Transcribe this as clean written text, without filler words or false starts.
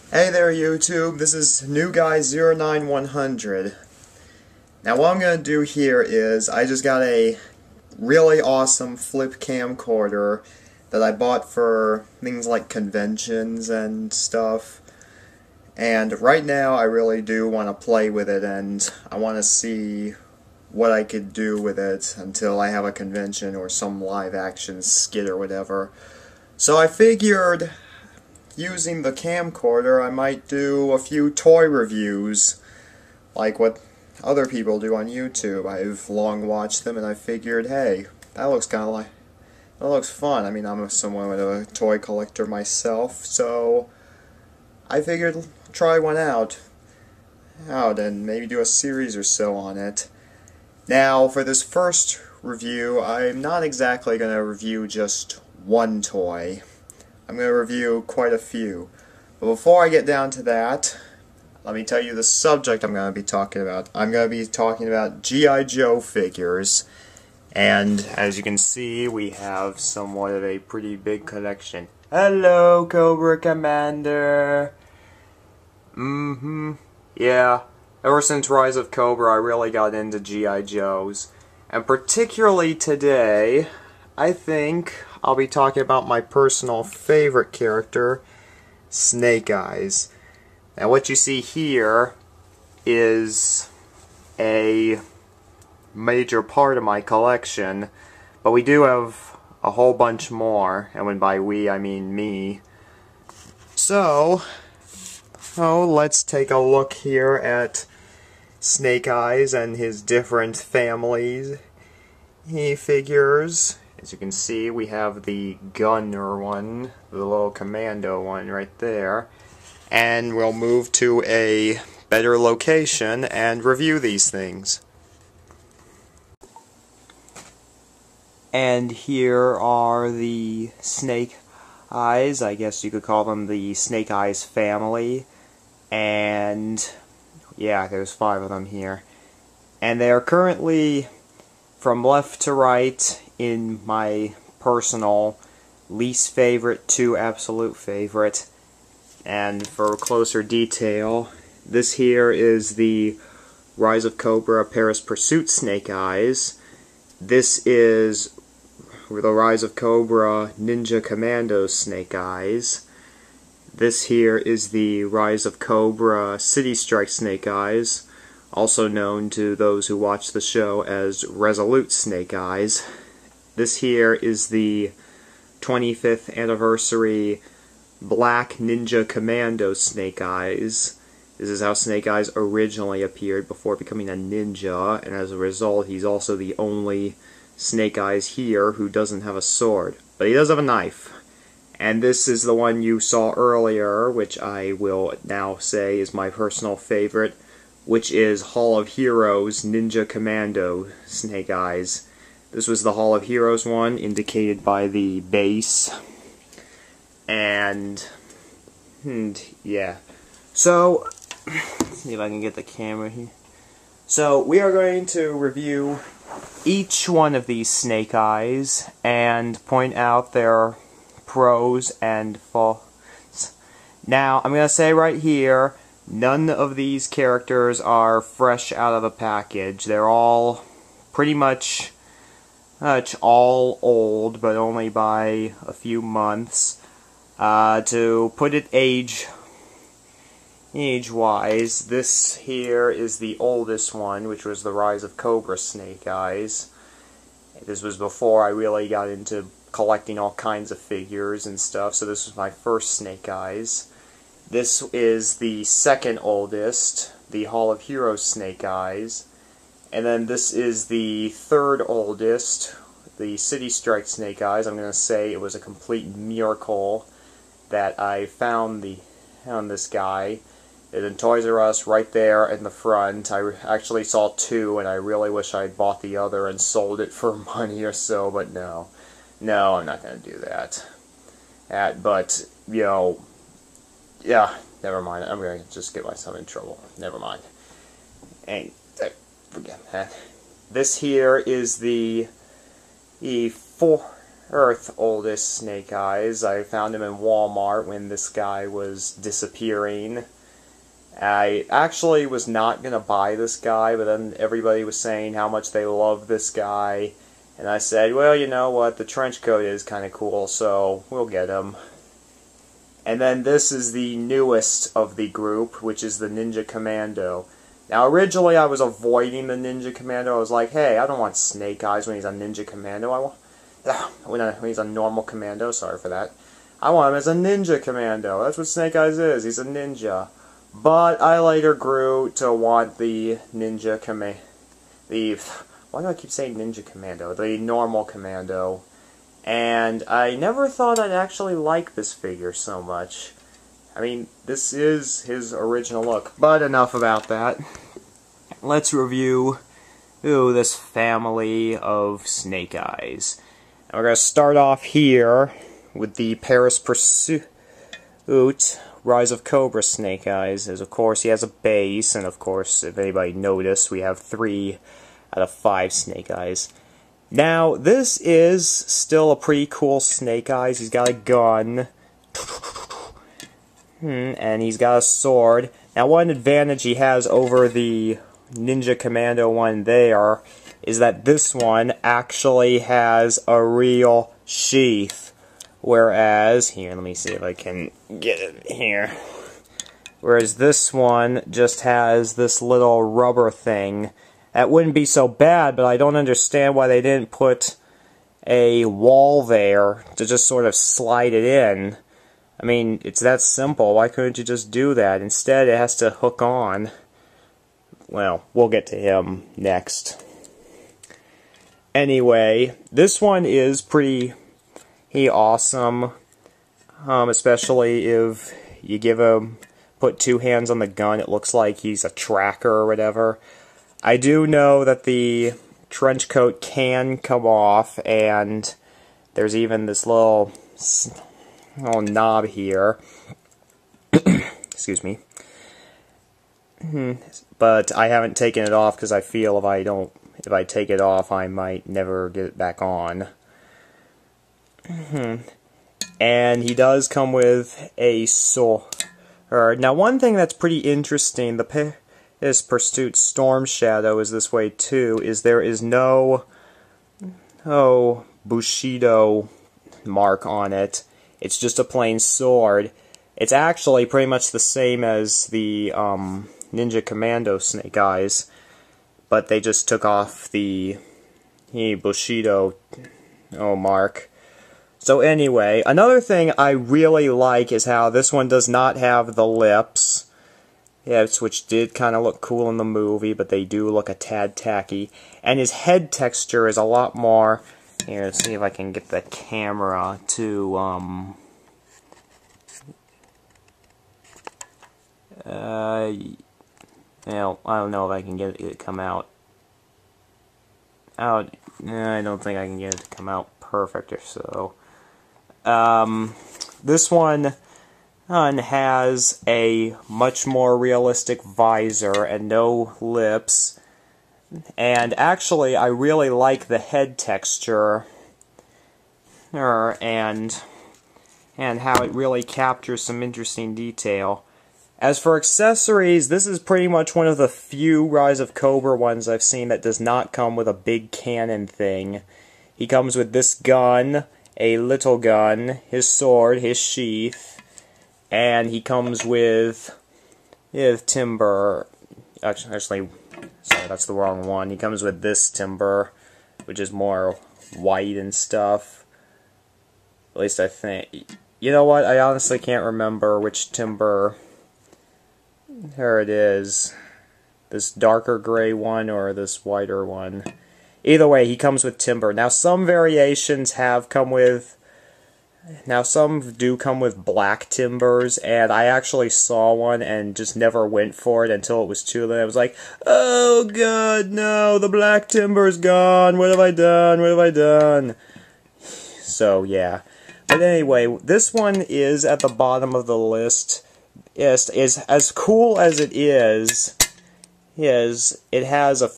Hey there YouTube, this is NewGuy09100. Now what I'm going to do here is, I just got a really awesome flip camcorder that I bought for things like conventions and stuff. And right now I really do want to play with it, and I want to see what I could do with it until I have a convention or some live action skit or whatever. So I figured, using the camcorder, I might do a few toy reviews, like what other people do on YouTube. I've long watched them, and I figured, hey, that looks fun. I mean, I'm someone with a toy collector myself, so I figured try one out and maybe do a series or so on it. Now, for this first review, I'm not exactly going to review just one toy. I'm going to review quite a few. But before I get down to that, let me tell you the subject I'm going to be talking about. I'm going to be talking about G.I. Joe figures. And as you can see, we have somewhat of a pretty big collection. Hello, Cobra Commander! Yeah, ever since Rise of Cobra, I really got into G.I. Joes. And particularly today, I think I'll be talking about my personal favorite character, Snake Eyes. Now what you see here is a major part of my collection, but we do have a whole bunch more, and when by we I mean me. So, let's take a look here at Snake Eyes and his different families. He figures. As you can see, we have the gunner one, the little commando one right there. And we'll move to a better location and review these things. And here are the Snake Eyes. I guess you could call them the Snake Eyes family. And yeah, there's 5 of them here. And they are currently, from left to right, in my personal least favorite to absolute favorite. And for closer detail, this here is the Rise of Cobra Paris Pursuit Snake Eyes. This is the Rise of Cobra Ninja Commando Snake Eyes. This here is the Rise of Cobra City Strike Snake Eyes, also known to those who watch the show as Resolute Snake Eyes. This here is the 25th anniversary Black Ninja Commando Snake Eyes. This is how Snake Eyes originally appeared before becoming a ninja, and as a result he's also the only Snake Eyes here who doesn't have a sword. But he does have a knife. And this is the one you saw earlier, which I will now say is my personal favorite, which is Hall of Heroes Ninja Commando Snake Eyes. This was the Hall of Heroes one, indicated by the base. And yeah. So, let's see if I can get the camera here. So, we are going to review each one of these Snake Eyes and point out their pros and faults. Now, I'm going to say right here, none of these characters are fresh out of a package. They're all pretty much all old, but only by a few months. To put it age-wise, this here is the oldest one, which was the Rise of Cobra Snake Eyes. This was before I really got into collecting all kinds of figures and stuff, so this was my first Snake Eyes. This is the second oldest, the Hall of Heroes Snake Eyes. And then this is the third oldest, the City Strike Snake Eyes. I'm going to say it was a complete miracle that I found this guy. It's in Toys R Us right there in the front. I actually saw 2, and I really wish I had bought the other and sold it for money or so, but no. No, I'm not going to do that. But, you know, yeah, never mind. I'm going to just get myself in trouble. Never mind. And forget that. This here is the Earth oldest Snake Eyes. I found him in Walmart when this guy was disappearing. I actually was not going to buy this guy, but then everybody was saying how much they love this guy. And I said, well, you know what, the trench coat is kind of cool, so we'll get him. And then this is the newest of the group, which is the Ninja Commando. Now, originally I was avoiding the Ninja Commando. I was like, hey, I don't want Snake Eyes when he's a Ninja Commando. When he's a normal Commando, sorry for that. I want him as a Ninja Commando. That's what Snake Eyes is. He's a ninja. But I later grew to want the Ninja Commando. Why do I keep saying Ninja Commando? The normal Commando. And I never thought I'd actually like this figure so much. I mean, this is his original look. But enough about that. Let's review this family of Snake Eyes. And we're going to start off here with the Paris Pursuit Rise of Cobra Snake Eyes. As of course he has a base, and of course, if anybody noticed, we have 3 out of 5 Snake Eyes. Now, this is still a pretty cool Snake Eyes. He's got a gun. And he's got a sword. Now, one advantage he has over the Ninja Commando one there is that this one actually has a real sheath. Whereas, here, let me see if I can get it here. Whereas this one just has this little rubber thing. That wouldn't be so bad, but I don't understand why they didn't put a wall there to just sort of slide it in. I mean, it's that simple. Why couldn't you just do that? Instead, it has to hook on. Well, we'll get to him next. Anyway, this one is pretty awesome, especially if you put 2 hands on the gun. It looks like he's a tracker or whatever. I do know that the trench coat can come off, and there's even this little knob here. Excuse me. But I haven't taken it off because I feel if I take it off, I might never get it back on. And he does come with a sword. Now, one thing that's pretty interesting, Paris Pursuit Storm Shadow is this way too, is there is no Bushido mark on it. It's just a plain sword. It's actually pretty much the same as the Ninja Commando Snake Eyes, but they just took off the Bushido mark. So anyway, another thing I really like is how this one does not have the lips. Yes, which did kind of look cool in the movie, but they do look a tad tacky. And his head texture is a lot more... Here, let's see if I can get the camera to, well, I don't know if I can get it to come out. I don't think I can get it to come out perfect or so. This one has a much more realistic visor and no lips. And actually, I really like the head texture and how it really captures some interesting detail. As for accessories, this is pretty much one of the few Rise of Cobra ones I've seen that does not come with a big cannon thing. He comes with this gun, a little gun, his sword, his sheath, and he comes with timber. Actually, sorry, that's the wrong one. He comes with this timber, which is more white and stuff. At least I think. You know what? I honestly can't remember which timber. There it is. This darker gray one or this whiter one. Either way, he comes with timber. Now, some variations have come with... Now, some do come with black timbers, and I actually saw one and just never went for it until it was too late. I was like, oh god, no, the black timber's gone. What have I done? What have I done? So, yeah. But anyway, this one is at the bottom of the list. Is as cool as it is, it has a